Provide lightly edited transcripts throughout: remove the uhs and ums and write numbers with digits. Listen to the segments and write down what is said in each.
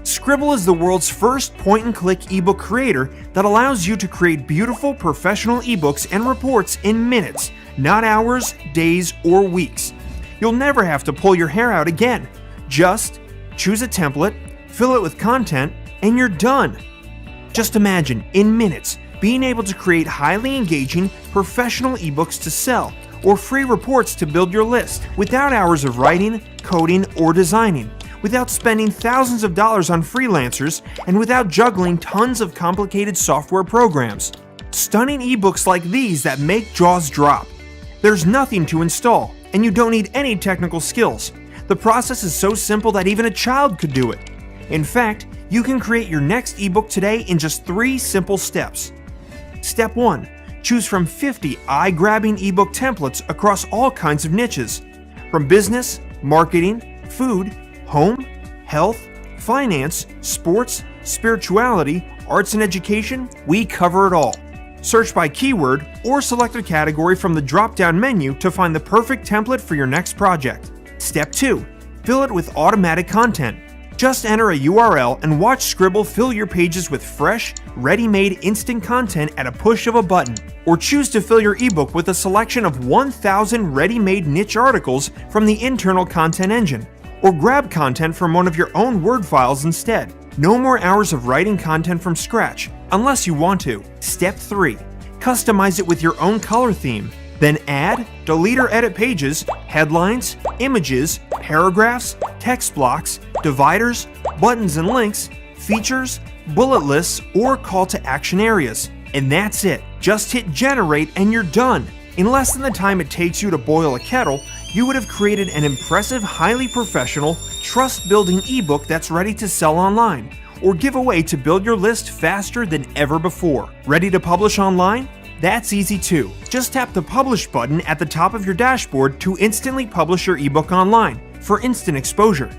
Sqribble is the world's first point-and-click ebook creator that allows you to create beautiful professional ebooks and reports in minutes, not hours, days, or weeks. You'll never have to pull your hair out again. Just choose a template, fill it with content, and you're done. Just imagine, in minutes, being able to create highly engaging, professional ebooks to sell, or free reports to build your list, without hours of writing, coding, or designing, without spending thousands of dollars on freelancers, and without juggling tons of complicated software programs. Stunning ebooks like these that make jaws drop. There's nothing to install, and you don't need any technical skills. The process is so simple that even a child could do it. In fact, you can create your next ebook today in just 3 simple steps. Step 1. Choose from 50 eye-grabbing ebook templates across all kinds of niches. From business, marketing, food, home, health, finance, sports, spirituality, arts and education, we cover it all. Search by keyword or select a category from the drop-down menu to find the perfect template for your next project. Step 2. Fill it with automatic content. Just enter a URL and watch Sqribble fill your pages with fresh, ready-made instant content at a push of a button. Or choose to fill your ebook with a selection of 1,000 ready-made niche articles from the internal content engine. Or grab content from one of your own Word files instead. No more hours of writing content from scratch, unless you want to. Step 3. Customize it with your own color theme. Then add, delete or edit pages, headlines, images, paragraphs, text blocks, dividers, buttons and links, features, bullet lists, or call to action areas. And that's it. Just hit generate and you're done. In less than the time it takes you to boil a kettle, you would have created an impressive, highly professional, trust-building ebook that's ready to sell online, or give away to build your list faster than ever before. Ready to publish online? That's easy too. Just tap the Publish button at the top of your dashboard to instantly publish your ebook online for instant exposure.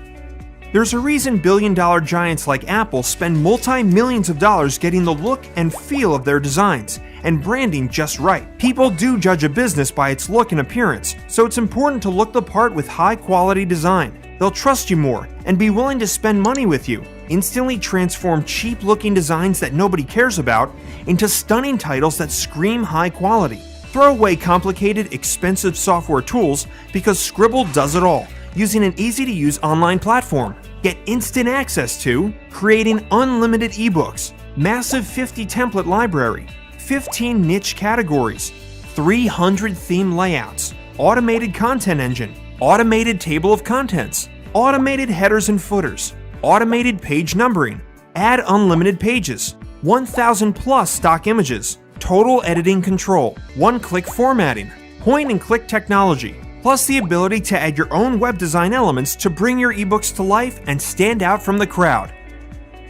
There's a reason billion-dollar giants like Apple spend multi-millions of dollars getting the look and feel of their designs and branding just right. People do judge a business by its look and appearance, so it's important to look the part with high-quality design. They'll trust you more and be willing to spend money with you. Instantly transform cheap-looking designs that nobody cares about into stunning titles that scream high quality. Throw away complicated, expensive software tools because Sqribble does it all, using an easy-to-use online platform. Get instant access to creating unlimited ebooks, massive 50 template library, 15 niche categories, 300 theme layouts, automated content engine, automated table of contents, automated headers and footers, automated page numbering, add unlimited pages, 1,000 plus stock images, total editing control, one-click formatting, point-and-click technology, plus the ability to add your own web design elements to bring your ebooks to life and stand out from the crowd,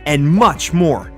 and much more.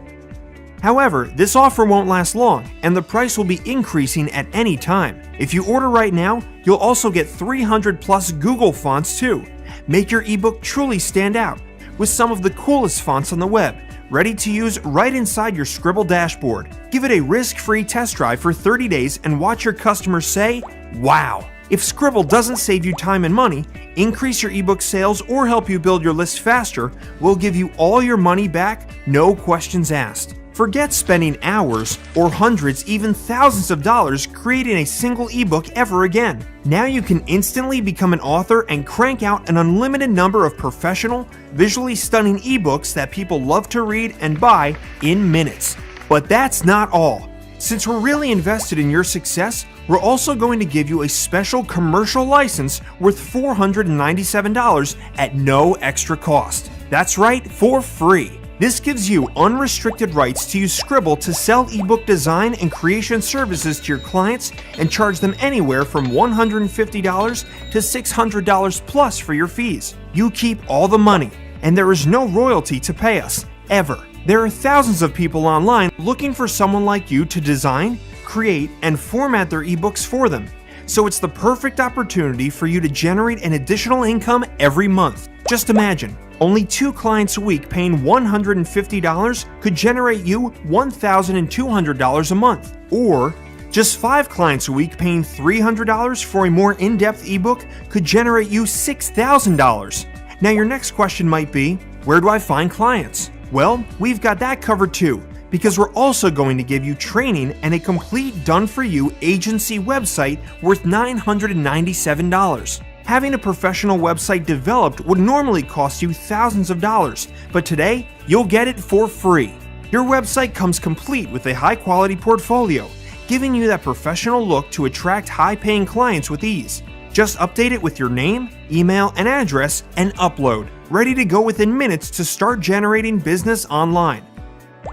However, this offer won't last long, and the price will be increasing at any time. If you order right now, you'll also get 300 plus Google fonts too. Make your ebook truly stand out with some of the coolest fonts on the web, ready to use right inside your Sqribble dashboard. Give it a risk-free test drive for 30 days and watch your customers say, "Wow!" If Sqribble doesn't save you time and money, increase your ebook sales, or help you build your list faster, we'll give you all your money back, no questions asked. Forget spending hours or hundreds, even thousands of dollars creating a single ebook ever again. Now you can instantly become an author and crank out an unlimited number of professional, visually stunning ebooks that people love to read and buy in minutes. But that's not all. Since we're really invested in your success, we're also going to give you a special commercial license worth $497 at no extra cost. That's right, for free. This gives you unrestricted rights to use Sqribble to sell ebook design and creation services to your clients and charge them anywhere from $150 to $600 plus for your fees. You keep all the money, and there is no royalty to pay us, ever. There are thousands of people online looking for someone like you to design, create, and format their ebooks for them. So it's the perfect opportunity for you to generate an additional income every month. Just imagine, only 2 clients a week paying $150 could generate you $1,200 a month. Or just 5 clients a week paying $300 for a more in-depth ebook could generate you $6,000. Now your next question might be, Where do I find clients? Well, we've got that covered too, because we're also going to give you training and a complete done-for-you agency website worth $997. Having a professional website developed would normally cost you thousands of dollars, but today, you'll get it for free. Your website comes complete with a high-quality portfolio, giving you that professional look to attract high-paying clients with ease. Just update it with your name, email, and address, and upload, ready to go within minutes to start generating business online.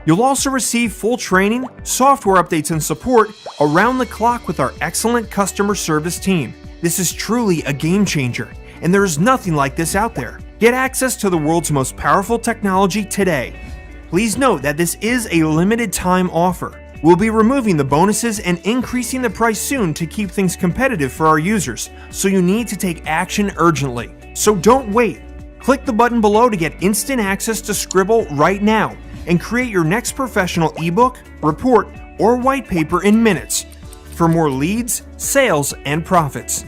You'll also receive full training, software updates, and support around the clock with our excellent customer service team. This is truly a game changer, and there is nothing like this out there. Get access to the world's most powerful technology today. Please note that this is a limited time offer. We'll be removing the bonuses and increasing the price soon to keep things competitive for our users, so you need to take action urgently. So don't wait. Click the button below to get instant access to Sqribble right now and create your next professional ebook, report, or white paper in minutes for more leads, sales, and profits.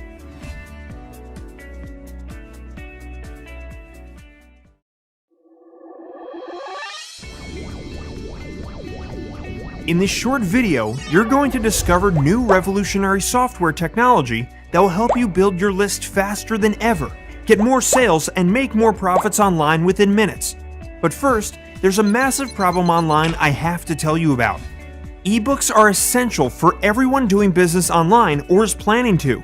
In this short video, you're going to discover new revolutionary software technology that will help you build your list faster than ever, get more sales, and make more profits online within minutes. But first, there's a massive problem online I have to tell you about. Ebooks are essential for everyone doing business online or is planning to.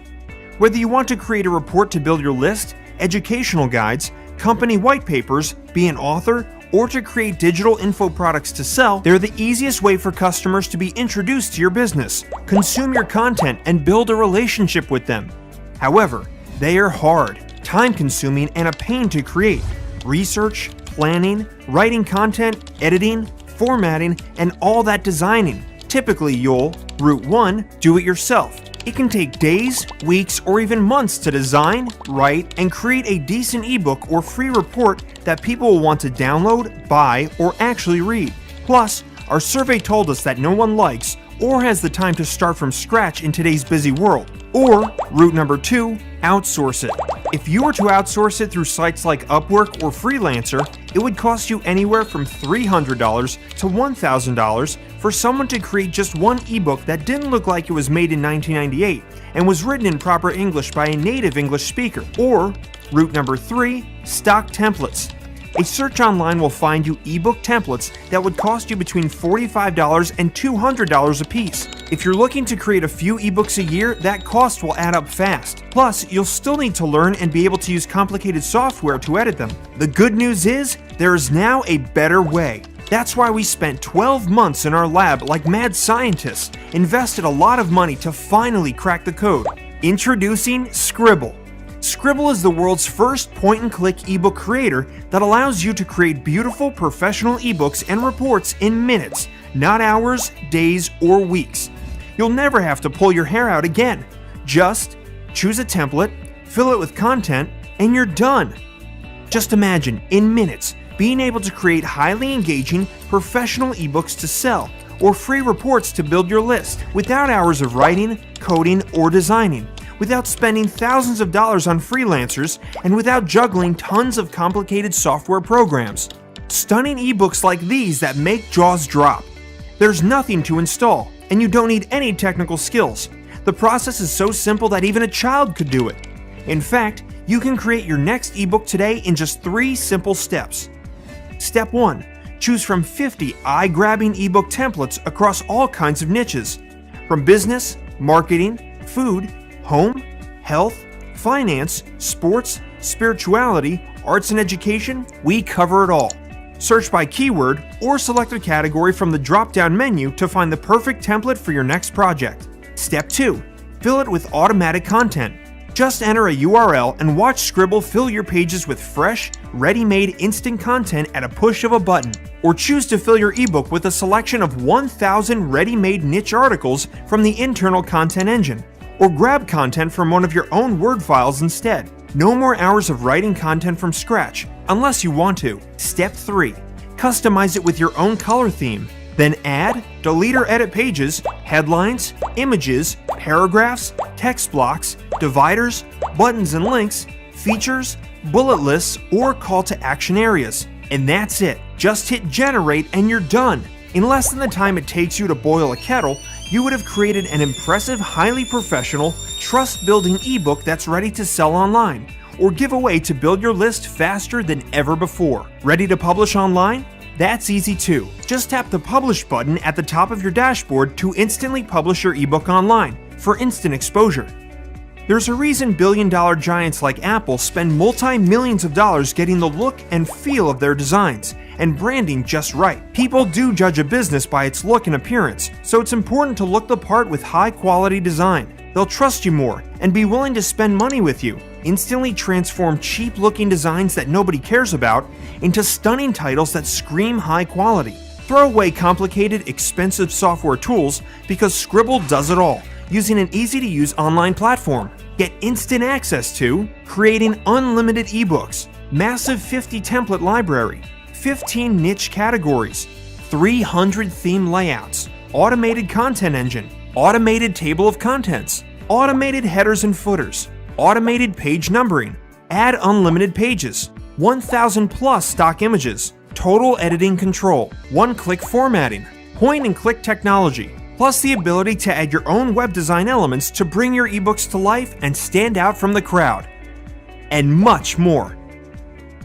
Whether you want to create a report to build your list, educational guides, company white papers, be an author, or to create digital info products to sell, they're the easiest way for customers to be introduced to your business, consume your content, and build a relationship with them. However, they are hard, time-consuming, and a pain to create. Research, planning, writing content, editing, formatting, and all that designing. Typically, you'll, Route 1, do it yourself. It can take days, weeks, or even months to design, write, and create a decent ebook or free report that people will want to download, buy, or actually read. Plus, our survey told us that no one likes or has the time to start from scratch in today's busy world. Or, route number 2, outsource it. If you were to outsource it through sites like Upwork or Freelancer, it would cost you anywhere from $300 to $1,000 for someone to create just one ebook that didn't look like it was made in 1998 and was written in proper English by a native English speaker. Or, route number 3, stock templates. A search online will find you ebook templates that would cost you between $45 and $200 a piece. If you're looking to create a few ebooks a year, that cost will add up fast. Plus, you'll still need to learn and be able to use complicated software to edit them. The good news is, there is now a better way. That's why we spent 12 months in our lab like mad scientists, invested a lot of money to finally crack the code. Introducing Sqribble. Sqribble is the world's first point-and-click ebook creator that allows you to create beautiful professional ebooks and reports in minutes, not hours, days, or weeks. You'll never have to pull your hair out again. Just choose a template, fill it with content, and you're done. Just imagine, in minutes, being able to create highly engaging, professional ebooks to sell, or free reports to build your list, without hours of writing, coding, or designing, without spending thousands of dollars on freelancers, and without juggling tons of complicated software programs. Stunning ebooks like these that make jaws drop. There's nothing to install, and you don't need any technical skills. The process is so simple that even a child could do it. In fact, you can create your next ebook today in just 3 simple steps. Step 1. Choose from 50 eye-grabbing ebook templates across all kinds of niches. From business, marketing, food, home, health, finance, sports, spirituality, arts and education, we cover it all. Search by keyword or select a category from the drop-down menu to find the perfect template for your next project. Step 2. Fill it with automatic content. Just enter a URL and watch Sqribble fill your pages with fresh, ready-made instant content at a push of a button. Or choose to fill your ebook with a selection of 1,000 ready-made niche articles from the internal content engine. Or grab content from one of your own Word files instead. No more hours of writing content from scratch, unless you want to. Step 3. Customize it with your own color theme. Then add, delete or edit pages, headlines, images, paragraphs, text blocks, dividers, buttons and links, features, bullet lists, or call to action areas. And that's it. Just hit generate and you're done. In less than the time it takes you to boil a kettle, you would have created an impressive, highly professional, trust-building ebook that's ready to sell online or give away to build your list faster than ever before. Ready to publish online? That's easy too. Just tap the Publish button at the top of your dashboard to instantly publish your ebook online for instant exposure. There's a reason billion-dollar giants like Apple spend multi-millions of dollars getting the look and feel of their designs and branding just right. People do judge a business by its look and appearance, so it's important to look the part with high-quality design. They'll trust you more and be willing to spend money with you. Instantly transform cheap-looking designs that nobody cares about into stunning titles that scream high quality. Throw away complicated, expensive software tools because Sqribble does it all, using an easy-to-use online platform. Get instant access to creating unlimited ebooks, massive 50 template library, 15 niche categories, 300 theme layouts, automated content engine, automated table of contents, automated headers and footers, automated page numbering, add unlimited pages, 1,000 plus stock images, total editing control, one-click formatting, point-and-click technology, plus the ability to add your own web design elements to bring your ebooks to life and stand out from the crowd, and much more.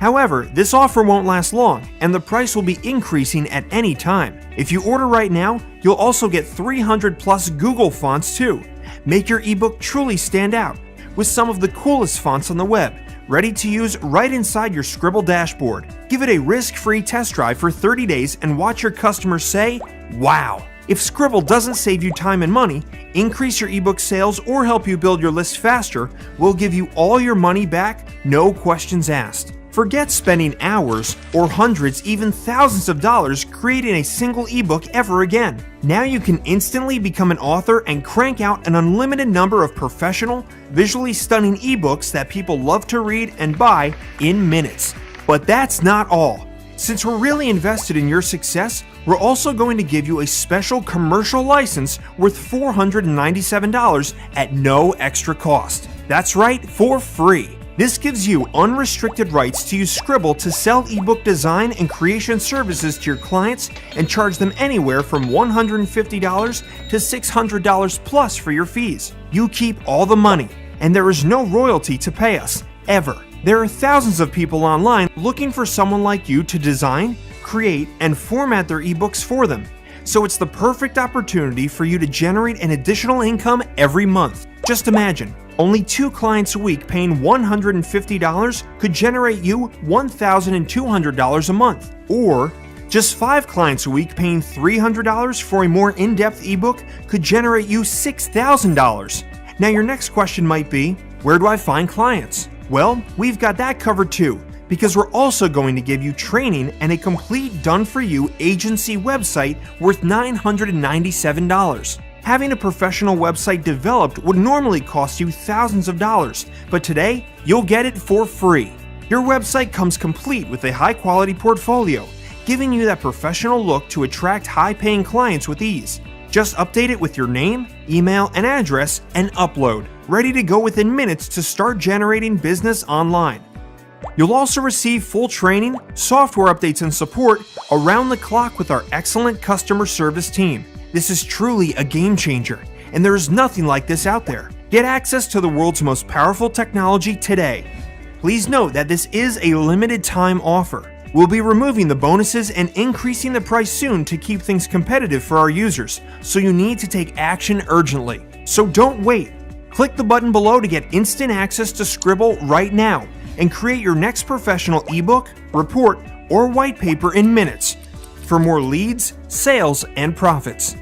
However, this offer won't last long, and the price will be increasing at any time. If you order right now, you'll also get 300 plus Google fonts too. Make your ebook truly stand out with some of the coolest fonts on the web, ready to use right inside your Sqribble dashboard. Give it a risk-free test drive for 30 days and watch your customers say, "Wow!" If Sqribble doesn't save you time and money, increase your ebook sales, or help you build your list faster, we'll give you all your money back, no questions asked. Forget spending hours or hundreds, even thousands of dollars creating a single ebook ever again. Now you can instantly become an author and crank out an unlimited number of professional, visually stunning ebooks that people love to read and buy in minutes. But that's not all. Since we're really invested in your success, we're also going to give you a special commercial license worth $497 at no extra cost. That's right, for free. This gives you unrestricted rights to use Sqribble to sell ebook design and creation services to your clients and charge them anywhere from $150 to $600 plus for your fees. You keep all the money, and there is no royalty to pay us, ever. There are thousands of people online looking for someone like you to design, create, and format their ebooks for them. So it's the perfect opportunity for you to generate an additional income every month. Just imagine, only 2 clients a week paying $150 could generate you $1,200 a month. Or just 5 clients a week paying $300 for a more in-depth ebook could generate you $6,000. Now your next question might be, where do I find clients? Well, we've got that covered too, because we're also going to give you training and a complete done-for-you agency website worth $997. Having a professional website developed would normally cost you thousands of dollars, but today, you'll get it for free. Your website comes complete with a high-quality portfolio, giving you that professional look to attract high-paying clients with ease. Just update it with your name, email, and address, and upload, ready to go within minutes to start generating business online. You'll also receive full training, software updates, and support around the clock with our excellent customer service team. This is truly a game changer, and there is nothing like this out there. Get access to the world's most powerful technology today. Please note that this is a limited time offer. We'll be removing the bonuses and increasing the price soon to keep things competitive for our users, so you need to take action urgently. So don't wait. Click the button below to get instant access to Sqribble right now and create your next professional ebook, report, or white paper in minutes for more leads, sales, and profits.